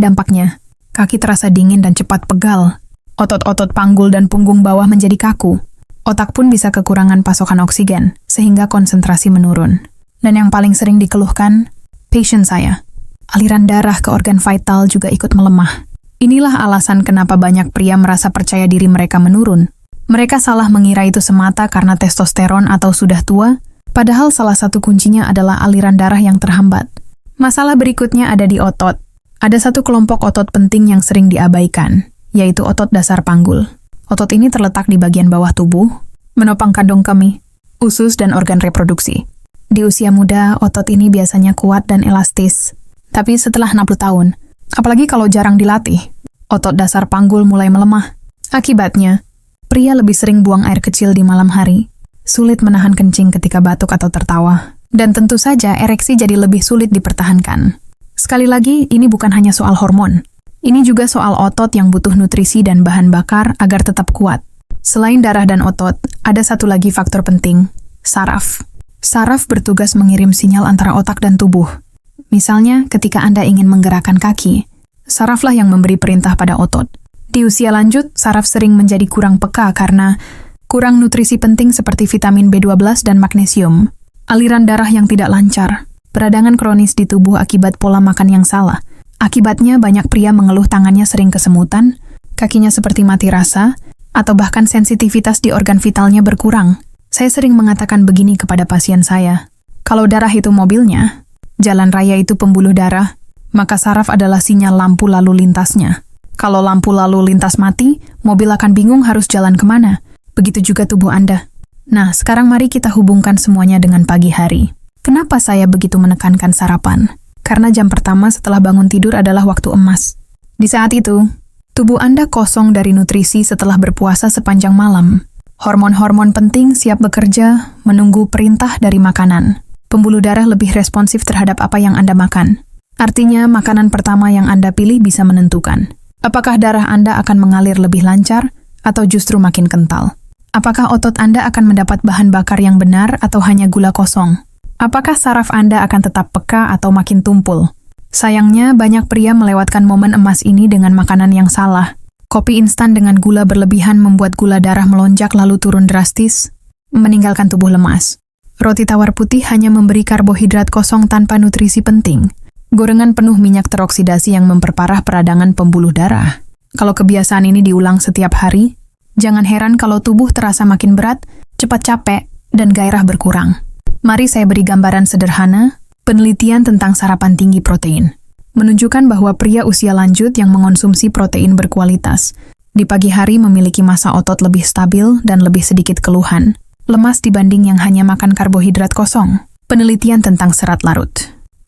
Dampaknya, kaki terasa dingin dan cepat pegal. Otot-otot panggul dan punggung bawah menjadi kaku. Otak pun bisa kekurangan pasokan oksigen, sehingga konsentrasi menurun. Dan yang paling sering dikeluhkan, pasien saya. Aliran darah ke organ vital juga ikut melemah. Inilah alasan kenapa banyak pria merasa percaya diri mereka menurun. Mereka salah mengira itu semata karena testosteron atau sudah tua, padahal salah satu kuncinya adalah aliran darah yang terhambat. Masalah berikutnya ada di otot. Ada satu kelompok otot penting yang sering diabaikan, yaitu otot dasar panggul. Otot ini terletak di bagian bawah tubuh, menopang kandung kemih, usus, dan organ reproduksi. Di usia muda, otot ini biasanya kuat dan elastis. Tapi setelah 60 tahun, apalagi kalau jarang dilatih, otot dasar panggul mulai melemah. Akibatnya, pria lebih sering buang air kecil di malam hari, sulit menahan kencing ketika batuk atau tertawa, dan tentu saja ereksi jadi lebih sulit dipertahankan. Sekali lagi, ini bukan hanya soal hormon. Ini juga soal otot yang butuh nutrisi dan bahan bakar agar tetap kuat. Selain darah dan otot, ada satu lagi faktor penting, saraf. Saraf bertugas mengirim sinyal antara otak dan tubuh. Misalnya, ketika Anda ingin menggerakkan kaki, saraflah yang memberi perintah pada otot. Di usia lanjut, saraf sering menjadi kurang peka karena kurang nutrisi penting seperti vitamin B12 dan magnesium, aliran darah yang tidak lancar, peradangan kronis di tubuh akibat pola makan yang salah. Akibatnya, banyak pria mengeluh tangannya sering kesemutan, kakinya seperti mati rasa, atau bahkan sensitivitas di organ vitalnya berkurang. Saya sering mengatakan begini kepada pasien saya, kalau darah itu mobilnya, jalan raya itu pembuluh darah, maka saraf adalah sinyal lampu lalu lintasnya. Kalau lampu lalu lintas mati, mobil akan bingung harus jalan kemana. Begitu juga tubuh Anda. Nah, sekarang mari kita hubungkan semuanya dengan pagi hari. Kenapa saya begitu menekankan sarapan? Karena jam pertama setelah bangun tidur adalah waktu emas. Di saat itu, tubuh Anda kosong dari nutrisi setelah berpuasa sepanjang malam. Hormon-hormon penting siap bekerja, menunggu perintah dari makanan. Pembuluh darah lebih responsif terhadap apa yang Anda makan. Artinya, makanan pertama yang Anda pilih bisa menentukan apakah darah Anda akan mengalir lebih lancar atau justru makin kental. Apakah otot Anda akan mendapat bahan bakar yang benar atau hanya gula kosong? Apakah saraf Anda akan tetap peka atau makin tumpul? Sayangnya, banyak pria melewatkan momen emas ini dengan makanan yang salah. Kopi instan dengan gula berlebihan membuat gula darah melonjak lalu turun drastis, meninggalkan tubuh lemas. Roti tawar putih hanya memberi karbohidrat kosong tanpa nutrisi penting. Gorengan penuh minyak teroksidasi yang memperparah peradangan pembuluh darah. Kalau kebiasaan ini diulang setiap hari, jangan heran kalau tubuh terasa makin berat, cepat capek, dan gairah berkurang. Mari saya beri gambaran sederhana, penelitian tentang sarapan tinggi protein. Menunjukkan bahwa pria usia lanjut yang mengonsumsi protein berkualitas, di pagi hari memiliki massa otot lebih stabil dan lebih sedikit keluhan, lemas dibanding yang hanya makan karbohidrat kosong. Penelitian tentang serat larut.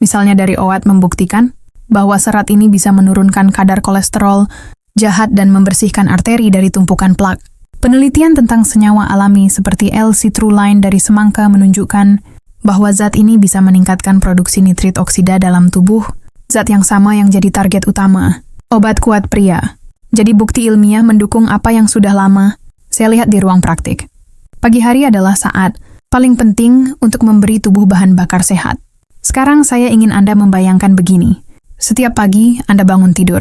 Misalnya dari OAT membuktikan bahwa serat ini bisa menurunkan kadar kolesterol jahat dan membersihkan arteri dari tumpukan plak. Penelitian tentang senyawa alami seperti L-citrulline dari semangka menunjukkan bahwa zat ini bisa meningkatkan produksi nitrit oksida dalam tubuh, zat yang sama yang jadi target utama, obat kuat pria. Jadi bukti ilmiah mendukung apa yang sudah lama saya lihat di ruang praktik. Pagi hari adalah saat paling penting untuk memberi tubuh bahan bakar sehat. Sekarang saya ingin Anda membayangkan begini. Setiap pagi Anda bangun tidur.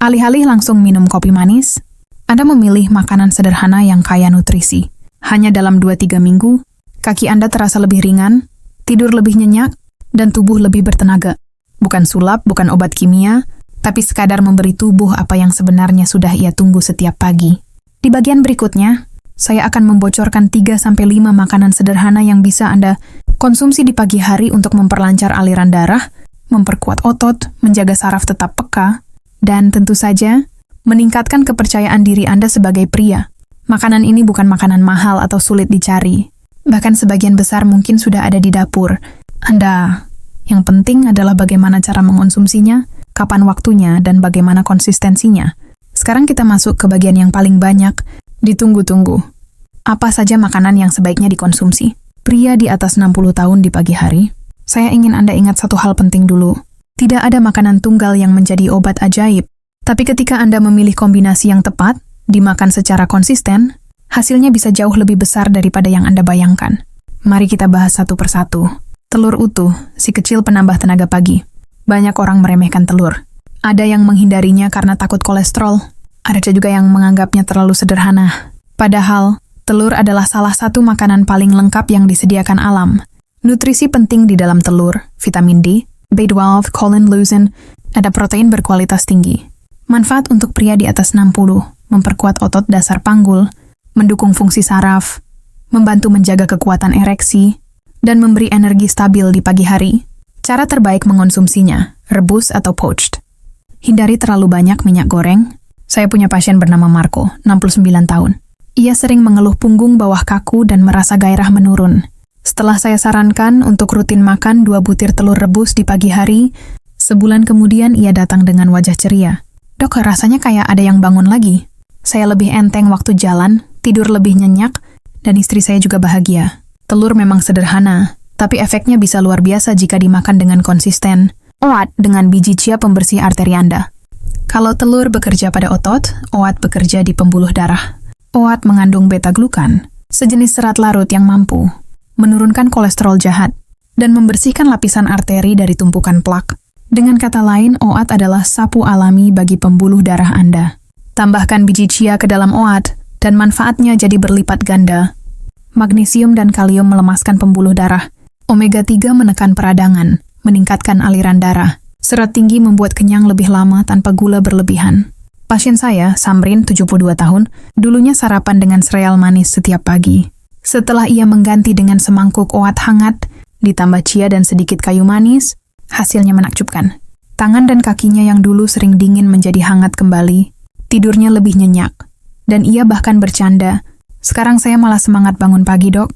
Alih-alih langsung minum kopi manis, Anda memilih makanan sederhana yang kaya nutrisi. Hanya dalam 2-3 minggu, kaki Anda terasa lebih ringan, tidur lebih nyenyak, dan tubuh lebih bertenaga. Bukan sulap, bukan obat kimia, tapi sekadar memberi tubuh apa yang sebenarnya sudah ia tunggu setiap pagi. Di bagian berikutnya, saya akan membocorkan 3-5 makanan sederhana yang bisa Anda konsumsi di pagi hari untuk memperlancar aliran darah, memperkuat otot, menjaga saraf tetap peka, dan tentu saja, meningkatkan kepercayaan diri Anda sebagai pria. Makanan ini bukan makanan mahal atau sulit dicari. Bahkan sebagian besar mungkin sudah ada di dapur Anda. Yang penting adalah bagaimana cara mengonsumsinya, kapan waktunya, dan bagaimana konsistensinya. Sekarang kita masuk ke bagian yang paling banyak ditunggu-tunggu. Apa saja makanan yang sebaiknya dikonsumsi? Pria di atas 60 tahun di pagi hari, saya ingin Anda ingat satu hal penting dulu. Tidak ada makanan tunggal yang menjadi obat ajaib. Tapi ketika Anda memilih kombinasi yang tepat, dimakan secara konsisten, hasilnya bisa jauh lebih besar daripada yang Anda bayangkan. Mari kita bahas satu persatu. Telur utuh, si kecil penambah tenaga pagi. Banyak orang meremehkan telur. Ada yang menghindarinya karena takut kolesterol. Ada juga yang menganggapnya terlalu sederhana. Padahal, telur adalah salah satu makanan paling lengkap yang disediakan alam. Nutrisi penting di dalam telur, vitamin D, B12, choline, leucine, ada protein berkualitas tinggi. Manfaat untuk pria di atas 60, memperkuat otot dasar panggul, mendukung fungsi saraf, membantu menjaga kekuatan ereksi, dan memberi energi stabil di pagi hari. Cara terbaik mengonsumsinya, rebus atau poached. Hindari terlalu banyak minyak goreng. Saya punya pasien bernama Marco, 69 tahun. Ia sering mengeluh punggung bawah kaku dan merasa gairah menurun. Setelah saya sarankan untuk rutin makan 2 butir telur rebus di pagi hari, sebulan kemudian ia datang dengan wajah ceria. Dok, rasanya kayak ada yang bangun lagi. Saya lebih enteng waktu jalan, tidur lebih nyenyak, dan istri saya juga bahagia. Telur memang sederhana, tapi efeknya bisa luar biasa jika dimakan dengan konsisten. OAT dengan biji chia pembersih arteri Anda. Kalau telur bekerja pada otot, OAT bekerja di pembuluh darah. OAT mengandung beta-glukan, sejenis serat larut yang mampu menurunkan kolesterol jahat dan membersihkan lapisan arteri dari tumpukan plak. Dengan kata lain, OAT adalah sapu alami bagi pembuluh darah Anda. Tambahkan biji chia ke dalam OAT dan manfaatnya jadi berlipat ganda. Magnesium dan kalium melemaskan pembuluh darah. Omega 3 menekan peradangan, meningkatkan aliran darah. Serat tinggi membuat kenyang lebih lama tanpa gula berlebihan. Pasien saya, Samrin, 72 tahun, dulunya sarapan dengan sereal manis setiap pagi. Setelah ia mengganti dengan semangkuk OAT hangat, ditambah chia dan sedikit kayu manis, hasilnya menakjubkan. Tangan dan kakinya yang dulu sering dingin menjadi hangat kembali, tidurnya lebih nyenyak, dan ia bahkan bercanda, "Sekarang saya malah semangat bangun pagi, dok."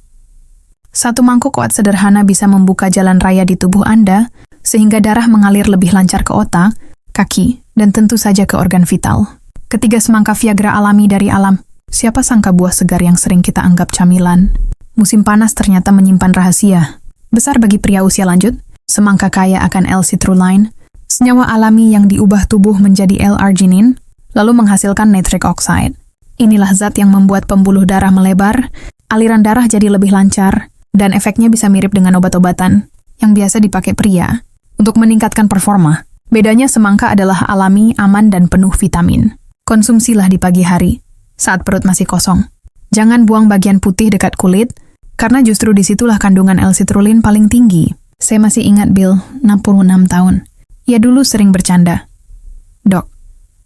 1 mangkuk OAT sederhana bisa membuka jalan raya di tubuh Anda, sehingga darah mengalir lebih lancar ke otak, kaki, dan tentu saja ke organ vital. Ketiga semangka Viagra alami dari alam. Siapa sangka buah segar yang sering kita anggap camilan. Musim panas ternyata menyimpan rahasia. Besar bagi pria usia lanjut, semangka kaya akan L-citrulline, senyawa alami yang diubah tubuh menjadi L-arginin, lalu menghasilkan nitric oxide. Inilah zat yang membuat pembuluh darah melebar, aliran darah jadi lebih lancar, dan efeknya bisa mirip dengan obat-obatan yang biasa dipakai pria untuk meningkatkan performa. Bedanya semangka adalah alami, aman, dan penuh vitamin. Konsumsilah di pagi hari, saat perut masih kosong. Jangan buang bagian putih dekat kulit, karena justru disitulah kandungan L-citrulline paling tinggi. Saya masih ingat Bill, 66 tahun. Ia dulu sering bercanda. "Dok,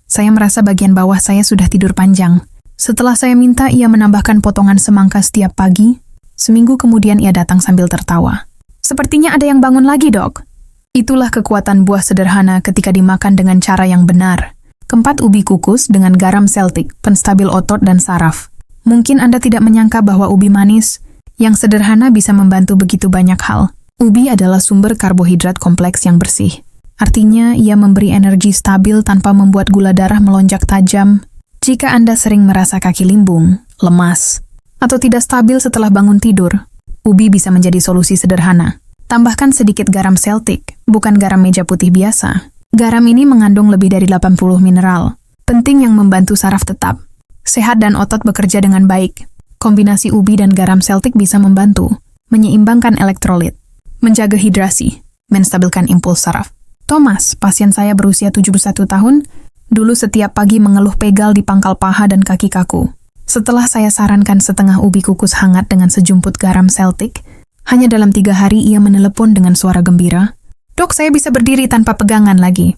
saya merasa bagian bawah saya sudah tidur panjang." Setelah saya minta ia menambahkan potongan semangka setiap pagi, seminggu kemudian ia datang sambil tertawa. "Sepertinya ada yang bangun lagi, dok." Itulah kekuatan buah sederhana ketika dimakan dengan cara yang benar. Keempat, ubi kukus dengan garam Celtic, penstabil otot dan saraf. Mungkin Anda tidak menyangka bahwa ubi manis yang sederhana bisa membantu begitu banyak hal. Ubi adalah sumber karbohidrat kompleks yang bersih. Artinya, ia memberi energi stabil tanpa membuat gula darah melonjak tajam. Jika Anda sering merasa kaki limbung, lemas, atau tidak stabil setelah bangun tidur, ubi bisa menjadi solusi sederhana. Tambahkan sedikit garam Celtic, bukan garam meja putih biasa. Garam ini mengandung lebih dari 80 mineral, penting yang membantu saraf tetap sehat dan otot bekerja dengan baik. Kombinasi ubi dan garam Celtic bisa membantu menyeimbangkan elektrolit, menjaga hidrasi, menstabilkan impuls saraf. Thomas, pasien saya berusia 71 tahun, dulu setiap pagi mengeluh pegal di pangkal paha dan kaki kaku. Setelah saya sarankan setengah ubi kukus hangat dengan sejumput garam Celtic, hanya dalam 3 hari ia menelepon dengan suara gembira, "Dok, saya bisa berdiri tanpa pegangan lagi."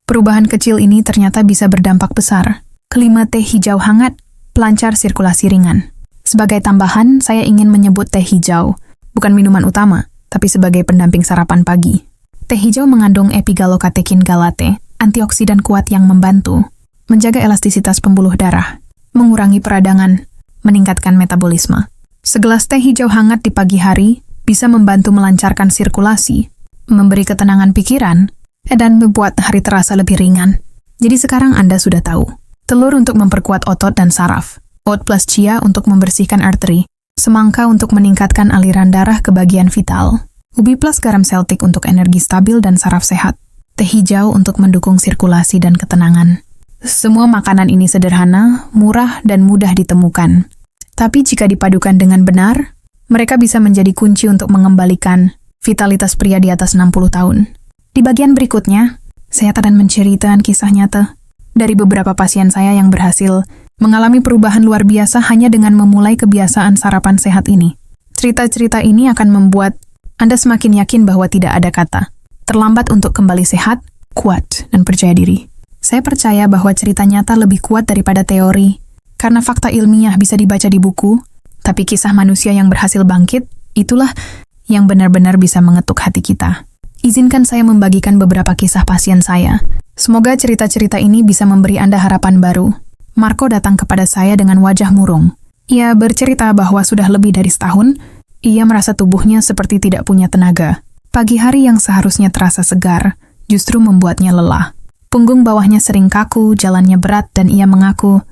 Perubahan kecil ini ternyata bisa berdampak besar. Kelima, teh hijau hangat, pelancar sirkulasi ringan. Sebagai tambahan, saya ingin menyebut teh hijau, bukan minuman utama, tapi sebagai pendamping sarapan pagi. Teh hijau mengandung epigalokatekin galate, antioksidan kuat yang membantu menjaga elastisitas pembuluh darah, mengurangi peradangan, meningkatkan metabolisme. Segelas teh hijau hangat di pagi hari bisa membantu melancarkan sirkulasi, memberi ketenangan pikiran, dan membuat hari terasa lebih ringan. Jadi sekarang Anda sudah tahu. Telur untuk memperkuat otot dan saraf, oat plus chia untuk membersihkan arteri, semangka untuk meningkatkan aliran darah ke bagian vital, ubi plus garam Celtic untuk energi stabil dan saraf sehat, teh hijau untuk mendukung sirkulasi dan ketenangan. Semua makanan ini sederhana, murah, dan mudah ditemukan. Tapi jika dipadukan dengan benar, mereka bisa menjadi kunci untuk mengembalikan vitalitas pria di atas 60 tahun. Di bagian berikutnya, Saya akan menceritakan kisah nyata dari beberapa pasien saya yang berhasil mengalami perubahan luar biasa hanya dengan memulai kebiasaan sarapan sehat ini. Cerita-cerita ini akan membuat Anda semakin yakin bahwa tidak ada kata terlambat untuk kembali sehat, kuat, dan percaya diri. Saya percaya bahwa cerita nyata lebih kuat daripada teori, karena fakta ilmiah bisa dibaca di buku, tapi kisah manusia yang berhasil bangkit, itulah yang benar-benar bisa mengetuk hati kita. Izinkan saya membagikan beberapa kisah pasien saya. Semoga cerita-cerita ini bisa memberi Anda harapan baru. Marco datang kepada saya dengan wajah murung. Ia bercerita bahwa sudah lebih dari setahun, ia merasa tubuhnya seperti tidak punya tenaga. Pagi hari yang seharusnya terasa segar, justru membuatnya lelah. Punggung bawahnya sering kaku, jalannya berat, dan ia mengaku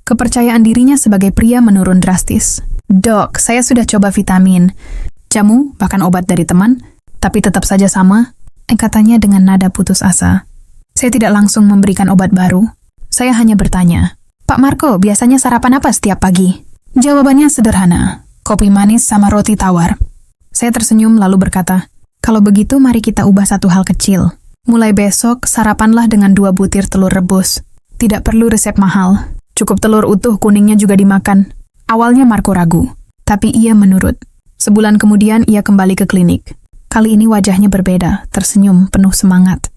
kepercayaan dirinya sebagai pria menurun drastis. "Dok, saya sudah coba vitamin, jamu, bahkan obat dari teman, tapi tetap saja sama," katanya dengan nada putus asa. Saya tidak langsung memberikan obat baru. Saya hanya bertanya, "Pak Marco, biasanya sarapan apa setiap pagi?" Jawabannya sederhana, kopi manis sama roti tawar. Saya tersenyum lalu berkata, "Kalau begitu mari kita ubah satu hal kecil. Mulai besok, sarapanlah dengan 2 butir telur rebus. Tidak perlu resep mahal. Cukup telur utuh, kuningnya juga dimakan." Awalnya Marco ragu, tapi ia menurut. Sebulan kemudian ia kembali ke klinik. Kali ini wajahnya berbeda, tersenyum, penuh semangat.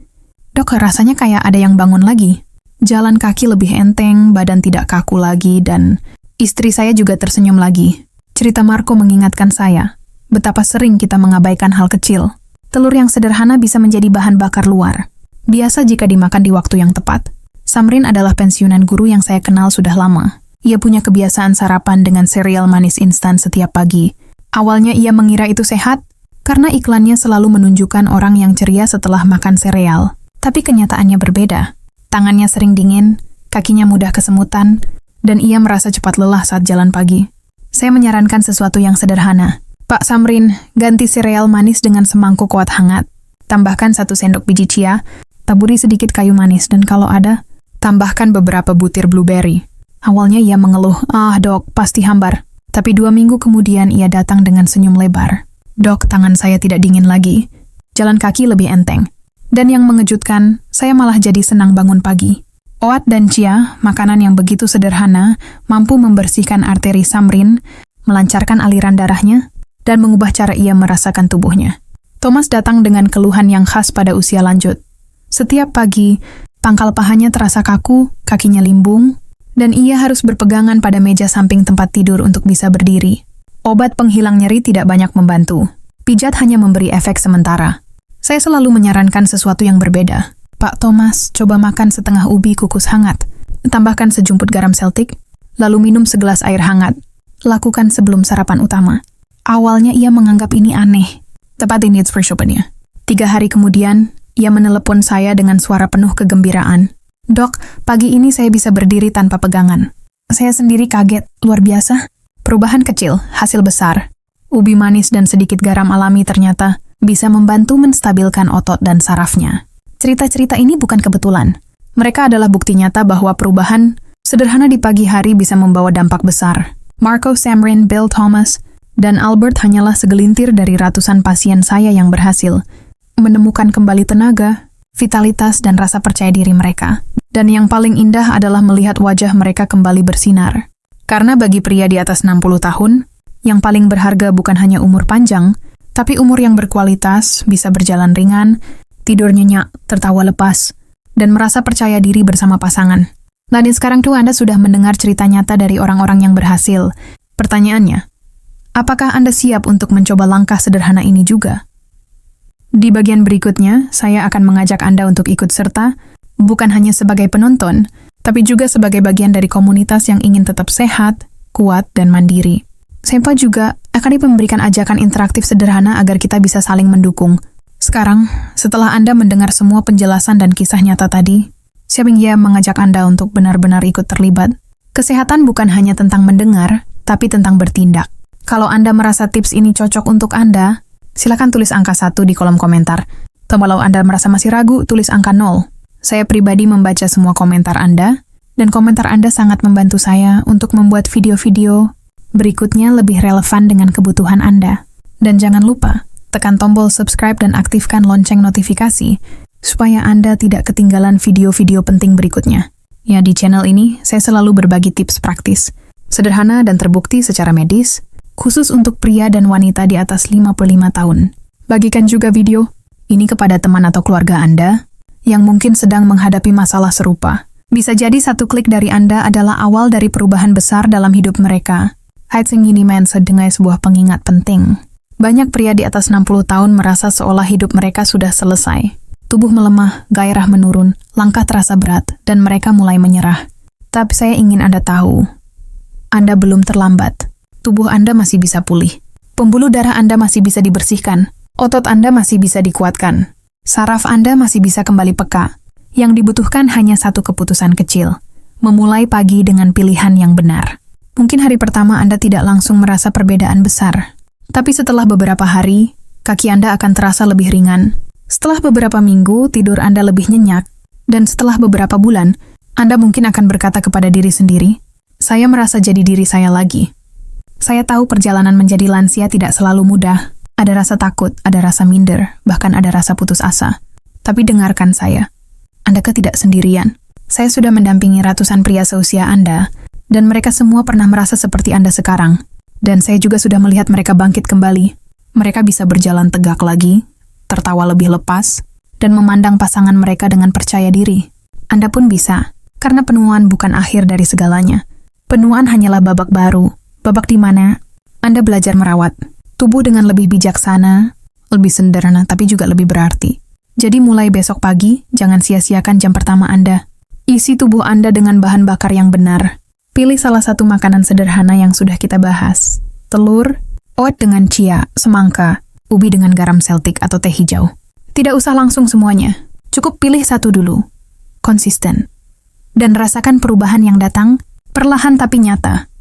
"Dok, rasanya kayak ada yang bangun lagi. Jalan kaki lebih enteng, badan tidak kaku lagi, dan istri saya juga tersenyum lagi." Cerita Marco mengingatkan saya, betapa sering kita mengabaikan hal kecil. Telur yang sederhana bisa menjadi bahan bakar luar. Biasa jika dimakan di waktu yang tepat. Samrin adalah pensiunan guru yang saya kenal sudah lama. Ia punya kebiasaan sarapan dengan sereal manis instan setiap pagi. Awalnya ia mengira itu sehat, karena iklannya selalu menunjukkan orang yang ceria setelah makan sereal. Tapi kenyataannya berbeda. Tangannya sering dingin, kakinya mudah kesemutan, dan ia merasa cepat lelah saat jalan pagi. Saya menyarankan sesuatu yang sederhana. "Pak Samrin, ganti sereal manis dengan semangkuk kuat hangat. Tambahkan 1 sendok biji chia, taburi sedikit kayu manis, dan kalau ada, tambahkan beberapa butir blueberry." Awalnya ia mengeluh, "Dok, pasti hambar." Tapi 2 minggu kemudian ia datang dengan senyum lebar. "Dok, tangan saya tidak dingin lagi. Jalan kaki lebih enteng. Dan yang mengejutkan, saya malah jadi senang bangun pagi." Oat dan chia, makanan yang begitu sederhana, mampu membersihkan arteri Samrin, melancarkan aliran darahnya, dan mengubah cara ia merasakan tubuhnya. Thomas datang dengan keluhan yang khas pada usia lanjut. Setiap pagi, pangkal pahanya terasa kaku, kakinya limbung, dan ia harus berpegangan pada meja samping tempat tidur untuk bisa berdiri. Obat penghilang nyeri tidak banyak membantu. Pijat hanya memberi efek sementara. Saya selalu menyarankan sesuatu yang berbeda. "Pak Thomas, coba makan setengah ubi kukus hangat. Tambahkan sejumput garam Celtic, lalu minum segelas air hangat. Lakukan sebelum sarapan utama." Awalnya ia menganggap ini aneh. Tepat ini jawabannya. 3 hari kemudian, ia menelepon saya dengan suara penuh kegembiraan. "Dok, pagi ini saya bisa berdiri tanpa pegangan." Saya sendiri kaget, luar biasa. Perubahan kecil, hasil besar. Ubi manis dan sedikit garam alami ternyata bisa membantu menstabilkan otot dan sarafnya. Cerita-cerita ini bukan kebetulan. Mereka adalah bukti nyata bahwa perubahan sederhana di pagi hari bisa membawa dampak besar. Marco, Samrin, Bill, Thomas, dan Albert hanyalah segelintir dari ratusan pasien saya yang berhasil menemukan kembali tenaga, vitalitas, dan rasa percaya diri mereka. Dan yang paling indah adalah melihat wajah mereka kembali bersinar. Karena bagi pria di atas 60 tahun, yang paling berharga bukan hanya umur panjang, tapi umur yang berkualitas, bisa berjalan ringan, tidur nyenyak, tertawa lepas, dan merasa percaya diri bersama pasangan. Nah, dan sekarang tuh Anda sudah mendengar cerita nyata dari orang-orang yang berhasil. Pertanyaannya, apakah Anda siap untuk mencoba langkah sederhana ini juga? Di bagian berikutnya, saya akan mengajak Anda untuk ikut serta, bukan hanya sebagai penonton, tapi juga sebagai bagian dari komunitas yang ingin tetap sehat, kuat, dan mandiri. Sempa juga akan memberikan ajakan interaktif sederhana agar kita bisa saling mendukung. Sekarang, setelah Anda mendengar semua penjelasan dan kisah nyata tadi, saya ingin mengajak Anda untuk benar-benar ikut terlibat. Kesehatan bukan hanya tentang mendengar, tapi tentang bertindak. Kalau Anda merasa tips ini cocok untuk Anda, silakan tulis angka 1 di kolom komentar. Kalau Anda merasa masih ragu, tulis angka 0. Saya pribadi membaca semua komentar Anda, dan komentar Anda sangat membantu saya untuk membuat video-video berikutnya lebih relevan dengan kebutuhan Anda. Dan jangan lupa, tekan tombol subscribe dan aktifkan lonceng notifikasi, supaya Anda tidak ketinggalan video-video penting berikutnya. Ya, di channel ini saya selalu berbagi tips praktis, sederhana dan terbukti secara medis, khusus untuk pria dan wanita di atas 55 tahun. Bagikan juga video ini kepada teman atau keluarga Anda yang mungkin sedang menghadapi masalah serupa. Bisa jadi satu klik dari Anda adalah awal dari perubahan besar dalam hidup mereka. Haitzing ini sedengai sebuah pengingat penting. Banyak pria di atas 60 tahun merasa seolah hidup mereka sudah selesai. Tubuh melemah, gairah menurun, langkah terasa berat, dan mereka mulai menyerah. Tapi saya ingin Anda tahu, Anda belum terlambat. Tubuh Anda masih bisa pulih. Pembuluh darah Anda masih bisa dibersihkan. Otot Anda masih bisa dikuatkan. Saraf Anda masih bisa kembali peka. Yang dibutuhkan hanya satu keputusan kecil, memulai pagi dengan pilihan yang benar. Mungkin hari pertama Anda tidak langsung merasa perbedaan besar, tapi setelah beberapa hari, kaki Anda akan terasa lebih ringan. Setelah beberapa minggu, tidur Anda lebih nyenyak, dan setelah beberapa bulan, Anda mungkin akan berkata kepada diri sendiri, "Saya merasa jadi diri saya lagi." Saya tahu perjalanan menjadi lansia tidak selalu mudah. Ada rasa takut, ada rasa minder, bahkan ada rasa putus asa. Tapi dengarkan saya. Anda tidak sendirian. Saya sudah mendampingi ratusan pria seusia Anda, dan mereka semua pernah merasa seperti Anda sekarang. Dan saya juga sudah melihat mereka bangkit kembali. Mereka bisa berjalan tegak lagi, tertawa lebih lepas, dan memandang pasangan mereka dengan percaya diri. Anda pun bisa, karena penuaan bukan akhir dari segalanya. Penuaan hanyalah babak baru, babak di mana Anda belajar merawat tubuh dengan lebih bijaksana, lebih sederhana, tapi juga lebih berarti. Jadi mulai besok pagi, jangan sia-siakan jam pertama Anda. Isi tubuh Anda dengan bahan bakar yang benar. Pilih salah satu makanan sederhana yang sudah kita bahas. Telur, oat dengan chia, semangka, ubi dengan garam Celtic atau teh hijau. Tidak usah langsung semuanya. Cukup pilih satu dulu. Konsisten. Dan rasakan perubahan yang datang, perlahan tapi nyata.